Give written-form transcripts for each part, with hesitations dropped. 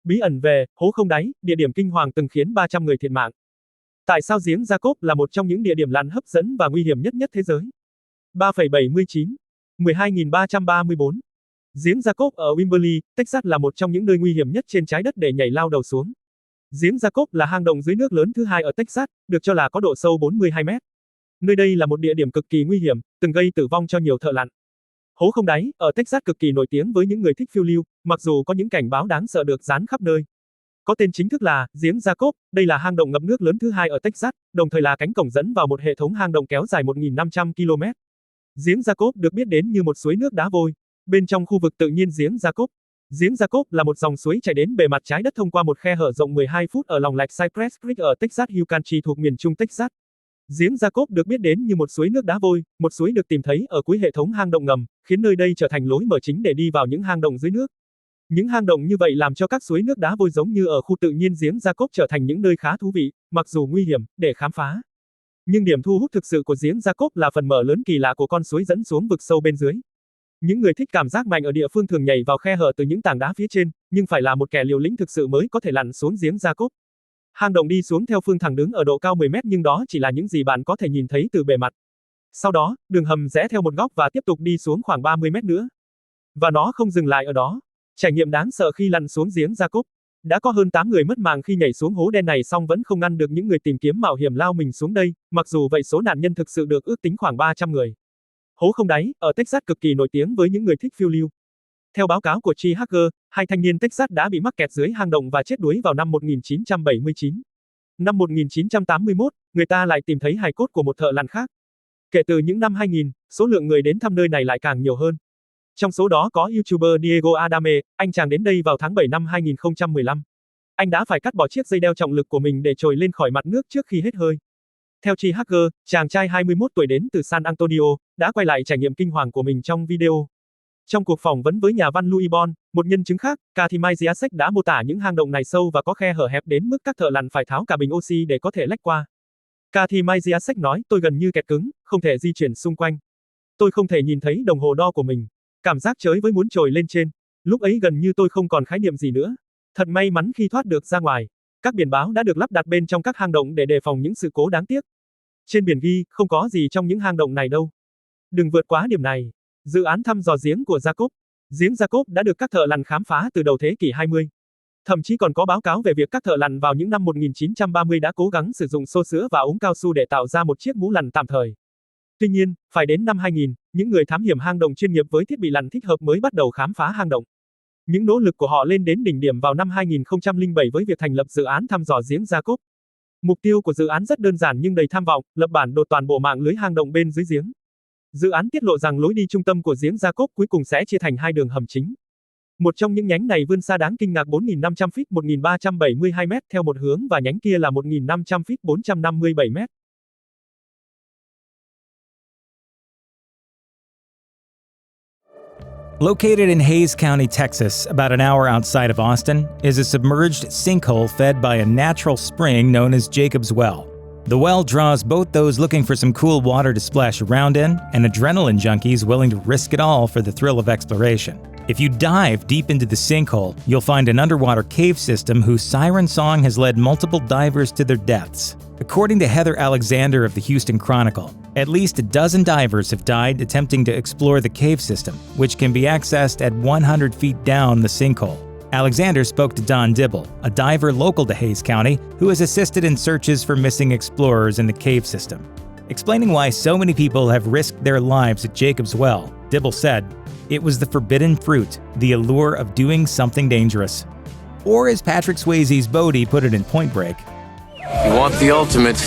Bí ẩn về hố không đáy, địa điểm kinh hoàng từng khiến 300 người thiệt mạng. Tại sao giếng Jacob là một trong những địa điểm lặn hấp dẫn và nguy hiểm nhất thế giới? 3,79. 12.334. Giếng Jacob ở Wimberley, Texas là một trong những nơi nguy hiểm nhất trên trái đất để nhảy lao đầu xuống. Giếng Jacob là hang động dưới nước lớn thứ hai ở Texas, được cho là có độ sâu 42 mét. Nơi đây là một địa điểm cực kỳ nguy hiểm, từng gây tử vong cho nhiều thợ lặn. Hố không đáy, ở Texas cực kỳ nổi tiếng với những người thích phiêu lưu, mặc dù có những cảnh báo đáng sợ được dán khắp nơi. Có tên chính thức là giếng Jacob, đây là hang động ngập nước lớn thứ hai ở Texas, đồng thời là cánh cổng dẫn vào một hệ thống hang động kéo dài 1.500 km. Giếng Jacob được biết đến như một suối nước đá vôi. Bên trong khu vực tự nhiên giếng Jacob là một dòng suối chảy đến bề mặt trái đất thông qua một khe hở rộng 12 phút ở lòng lạch Cypress Creek ở Texas Hill Country thuộc miền trung Texas. Giếng Jacob được biết đến như một suối nước đá vôi, một suối được tìm thấy ở cuối hệ thống hang động ngầm, khiến nơi đây trở thành lối mở chính để đi vào những hang động dưới nước. Những hang động như vậy làm cho các suối nước đá vôi giống như ở khu tự nhiên giếng Jacob trở thành những nơi khá thú vị, mặc dù nguy hiểm, để khám phá. Nhưng điểm thu hút thực sự của giếng Jacob là phần mở lớn kỳ lạ của con suối dẫn xuống vực sâu bên dưới. Những người thích cảm giác mạnh ở địa phương thường nhảy vào khe hở từ những tảng đá phía trên, nhưng phải là một kẻ liều lĩnh thực sự mới có thể lặn xuống giếng Jacob. Hang động đi xuống theo phương thẳng đứng ở độ cao 10 mét nhưng đó chỉ là những gì bạn có thể nhìn thấy từ bề mặt. Sau đó, đường hầm rẽ theo một góc và tiếp tục đi xuống khoảng 30 mét nữa. Và nó không dừng lại ở đó. Trải nghiệm đáng sợ khi lặn xuống giếng Jacob. Đã có hơn 8 người mất mạng khi nhảy xuống hố đen này song vẫn không ngăn được những người tìm kiếm mạo hiểm lao mình xuống đây, mặc dù vậy số nạn nhân thực sự được ước tính khoảng 300 người. Hố không đáy, ở Texas cực kỳ nổi tiếng với những người thích phiêu lưu. Theo báo cáo của Chi Hacker, 2 thanh niên Texas đã bị mắc kẹt dưới hang động và chết đuối vào năm 1979. Năm 1981, người ta lại tìm thấy hài cốt của một thợ lặn khác. Kể từ những năm 2000, số lượng người đến thăm nơi này lại càng nhiều hơn. Trong số đó có YouTuber Diego Adame, anh chàng đến đây vào tháng 7 năm 2015. Anh đã phải cắt bỏ chiếc dây đeo trọng lực của mình để trồi lên khỏi mặt nước trước khi hết hơi. Theo Chi Hacker, chàng trai 21 tuổi đến từ San Antonio, đã quay lại trải nghiệm kinh hoàng của mình trong video. Trong cuộc phỏng vấn với nhà văn Louis Bon, một nhân chứng khác, Kathy Maziasek đã mô tả những hang động này sâu và có khe hở hẹp đến mức các thợ lặn phải tháo cả bình oxy để có thể lách qua. Kathy Maziasek nói, tôi gần như kẹt cứng, không thể di chuyển xung quanh. Tôi không thể nhìn thấy đồng hồ đo của mình. Cảm giác chới với muốn trồi lên trên. Lúc ấy gần như tôi không còn khái niệm gì nữa. Thật may mắn khi thoát được ra ngoài. Các biển báo đã được lắp đặt bên trong các hang động để đề phòng những sự cố đáng tiếc. Trên biển ghi, không có gì trong những hang động này đâu. Đừng vượt quá điểm này. Dự án thăm dò giếng của Jacob. Giếng Jacob đã được các thợ lặn khám phá từ đầu thế kỷ 20. Thậm chí còn có báo cáo về việc các thợ lặn vào những năm 1930 đã cố gắng sử dụng xô sữa và ống cao su để tạo ra một chiếc mũ lặn tạm thời. Tuy nhiên, phải đến năm 2000, những người thám hiểm hang động chuyên nghiệp với thiết bị lặn thích hợp mới bắt đầu khám phá hang động. Những nỗ lực của họ lên đến đỉnh điểm vào năm 2007 với việc thành lập dự án thăm dò giếng Jacob. Mục tiêu của dự án rất đơn giản nhưng đầy tham vọng, lập bản đồ toàn bộ mạng lưới hang động bên dưới giếng. Dự án tiết lộ rằng lối đi trung tâm của giếng Jacob cuối cùng sẽ chia thành 2 đường hầm chính. Một trong những nhánh này vươn xa đáng kinh ngạc 4.500 feet 1.372 mét theo một hướng và nhánh kia là 1.500 feet 457 mét. Located in Hays County, Texas, about an hour outside of Austin, is a submerged sinkhole fed by a natural spring known as Jacob's Well. The well draws both those looking for some cool water to splash around in, and adrenaline junkies willing to risk it all for the thrill of exploration. If you dive deep into the sinkhole, you'll find an underwater cave system whose siren song has led multiple divers to their deaths. According to Heather Alexander of the Houston Chronicle, at least a dozen divers have died attempting to explore the cave system, which can be accessed at 100 feet down the sinkhole. Alexander spoke to Don Dibble, a diver local to Hays County, who has assisted in searches for missing explorers in the cave system. Explaining why so many people have risked their lives at Jacob's Well, Dibble said, "It was the forbidden fruit, the allure of doing something dangerous." Or as Patrick Swayze's Bodhi put it in Point Break, "You want the ultimate,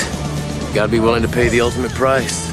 you gotta be willing to pay the ultimate price."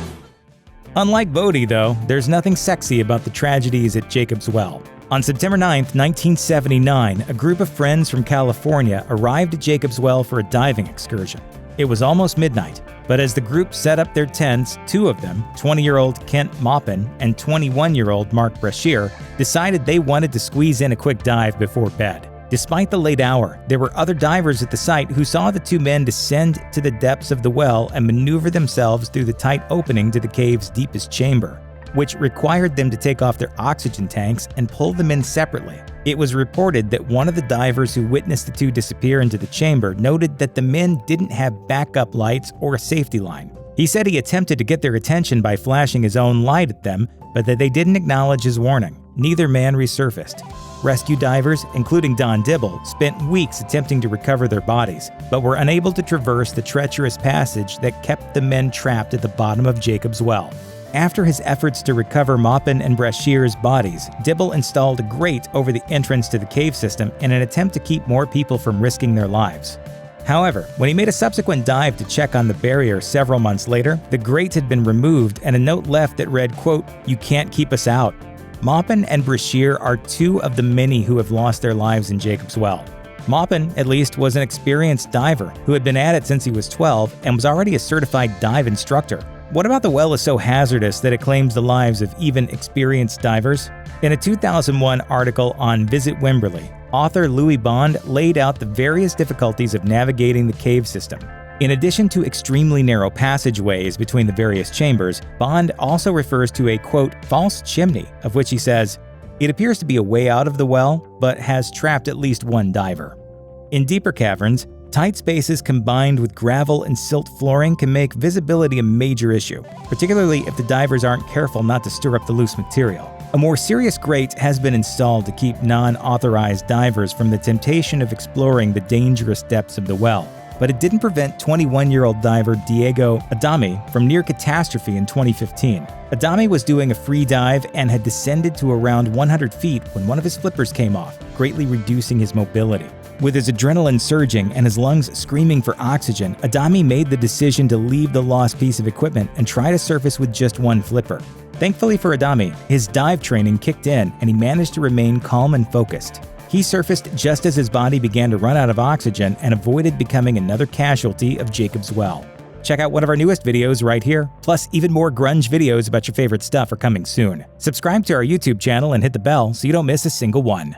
Unlike Bodhi, though, there's nothing sexy about the tragedies at Jacob's Well. On September 9, 1979, a group of friends from California arrived at Jacob's Well for a diving excursion. It was almost midnight, but as the group set up their tents, 2 of them, 20-year-old Kent Maupin and 21-year-old Mark Brashear, decided they wanted to squeeze in a quick dive before bed. Despite the late hour, there were other divers at the site who saw the 2 men descend to the depths of the well and maneuver themselves through the tight opening to the cave's deepest chamber, which required them to take off their oxygen tanks and pull them in separately. It was reported that one of the divers who witnessed the two disappear into the chamber noted that the men didn't have backup lights or a safety line. He said he attempted to get their attention by flashing his own light at them, but that they didn't acknowledge his warning. Neither man resurfaced. Rescue divers, including Don Dibble, spent weeks attempting to recover their bodies, but were unable to traverse the treacherous passage that kept the men trapped at the bottom of Jacob's Well. After his efforts to recover Maupin and Brashear's bodies, Dibble installed a grate over the entrance to the cave system in an attempt to keep more people from risking their lives. However, when he made a subsequent dive to check on the barrier several months later, the grate had been removed and a note left that read, quote, "You can't keep us out." Maupin and Brashear are two of the many who have lost their lives in Jacob's Well. Maupin, at least, was an experienced diver who had been at it since he was 12 and was already a certified dive instructor. What about the well is so hazardous that it claims the lives of even experienced divers? In a 2001 article on Visit Wimberley, author Louis Bond laid out the various difficulties of navigating the cave system. In addition to extremely narrow passageways between the various chambers, Bond also refers to a, quote, "false chimney," of which he says, "It appears to be a way out of the well, but has trapped at least one diver." In deeper caverns, tight spaces combined with gravel and silt flooring can make visibility a major issue, particularly if the divers aren't careful not to stir up the loose material. A more serious grate has been installed to keep non-authorized divers from the temptation of exploring the dangerous depths of the well. But it didn't prevent 21-year-old diver Diego Adami from near catastrophe in 2015. Adami was doing a free dive and had descended to around 100 feet when one of his flippers came off, greatly reducing his mobility. With his adrenaline surging and his lungs screaming for oxygen, Adami made the decision to leave the lost piece of equipment and try to surface with just one flipper. Thankfully for Adami, his dive training kicked in and he managed to remain calm and focused. He surfaced just as his body began to run out of oxygen and avoided becoming another casualty of Jacob's Well. Check out one of our newest videos right here. Plus, even more grunge videos about your favorite stuff are coming soon. Subscribe to our YouTube channel and hit the bell so you don't miss a single one.